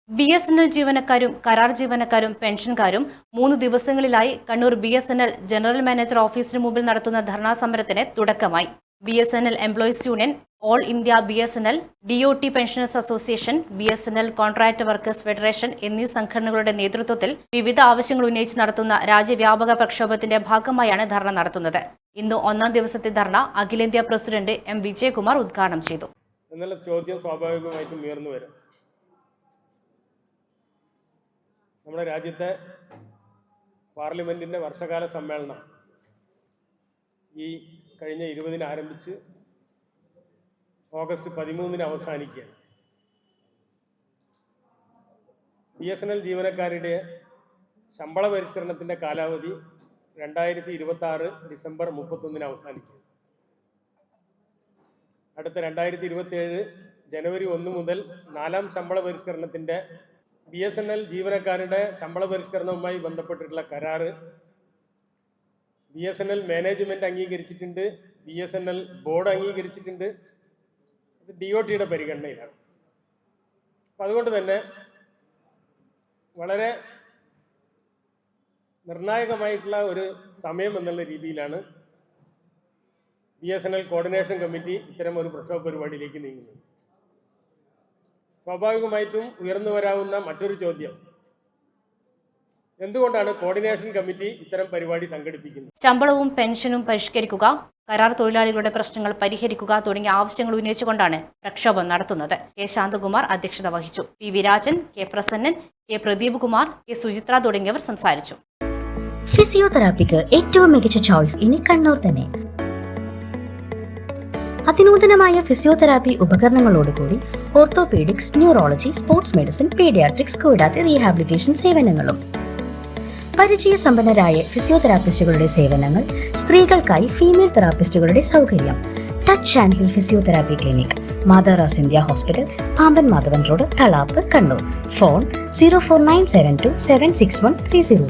BSNL ജീവനക്കാരും കരാർ ജീവനക്കാരും പെൻഷൻകാരും 3 ദിവസങ്ങളിലായി കണ്ണൂർ BSNL ജനറൽ മാനേജർ ഓഫീസിന് മുമ്പിൽ നടത്തുന്ന ധർണാ സമരത്തിന് തുടക്കമായി. BSNL employees union, all India BSNL, DOT pensioners association, BSNL contract workers federation എന്നീ സംഘടനകളുടെ നേതൃത്വത്തിൽ വിവിധ ആവശ്യങ്ങൾ ഉന്നയിച്ച് നടത്തുന്ന രാജ്യവ്യാപക പ്രക്ഷോഭത്തിന്റെ ഭാഗമായാണ് ധർണ നടത്തുന്നത്. ഇന്ന് 1ാം ദിവസത്തെ ധർണ അഖിലേന്ത്യാ പ്രസിഡന്റ് M. വിജയകുമാർ ഉദ്ഘാടനം ചെയ്തു. എന്നുള്ള ചോദ്യം സ്വാഭാവികമായിട്ടും ഉയർന്നു വരും. നമ്മുടെ രാജ്യത്തെ പാർലമെൻറ്റിൻ്റെ വർഷകാല സമ്മേളനം ഈ കഴിഞ്ഞ 20-ന് ആരംഭിച്ച് ഓഗസ്റ്റ് 13-ന് അവസാനിക്കുകയാണ്. BSNL ജീവനക്കാരുടെ ശമ്പള പരിഷ്കരണത്തിൻ്റെ കാലാവധി 2026 ഡിസംബർ 31-ന് അവസാനിക്കുക. അടുത്ത 2027 ജനുവരി 1 മുതൽ 4ാം ശമ്പള പരിഷ്കരണത്തിൻ്റെ BSNL ജീവനക്കാരുടെ ശമ്പള പരിഷ്കരണവുമായി ബന്ധപ്പെട്ടിട്ടുള്ള കരാറ് BSNL മാനേജ്മെൻറ്റ് അംഗീകരിച്ചിട്ടുണ്ട്, BSNL ബോർഡ് അംഗീകരിച്ചിട്ടുണ്ട്. ഇത് DOTയുടെ പരിഗണനയിലാണ്. അപ്പം അതുകൊണ്ട് തന്നെ വളരെ നിർണായകമായിട്ടുള്ള ഒരു സമയം എന്നുള്ള രീതിയിലാണ് BSNL കോർഡിനേഷൻ കമ്മിറ്റി ഇത്തരം ഒരു പ്രക്ഷോഭ പരിപാടിയിലേക്ക് നീങ്ങുന്നത്. സ്വാഭാവികമായിട്ടും ഉയർന്നു വരാവുന്ന മറ്റൊരു ചോദ്യം, എന്തുകൊണ്ടാണ് കോർഡിനേഷൻ കമ്മിറ്റി ഇത്തരം പരിപാടി സംഘടിപ്പിക്കുന്നത്? ശമ്പളവും പെൻഷനും പരിഷ്കരിക്കുക, കരാർ തൊഴിലാളികളുടെ പ്രശ്നങ്ങൾ പരിഹരിക്കുക തുടങ്ങിയ ആവശ്യങ്ങൾ ഉന്നയിച്ചുകൊണ്ടാണ് പ്രക്ഷോഭം നടത്തുന്നത്. K. ശാന്തകുമാർ അധ്യക്ഷത വഹിച്ചു. P. വിരാജൻ, K. Prasannan, K. Pradeep Kumar, K. Suchitra തുടങ്ങിയവർ സംസാരിച്ചു. ഫിസിയോതെറാപ്പിക്ക് ഏറ്റവും മികച്ച ചോയ്സ് ഇനി കണ്ണൂർ തന്നെ. അതിനൂതനമായ ഫിസിയോതെറാപ്പി ഉപകരണങ്ങളോടുകൂടി orthopaedics, neurology, sports medicine, paediatrics കൂടാതെ റീഹാബിലിറ്റേഷൻ സേവനങ്ങളും. പരിചയസമ്പന്നരായ ഫിസിയോതെറാപ്പിസ്റ്റുകളുടെ സേവനങ്ങൾ, സ്ത്രീകൾക്കായി ഫീമെയിൽ തെറാപ്പിസ്റ്റുകളുടെ സൗകര്യം. Touch and heal physiotherapy clinic, മാതാറാസ് India hospital, Pamban Madhavan road, Thalap, Kannur. Phone 04972 761 303.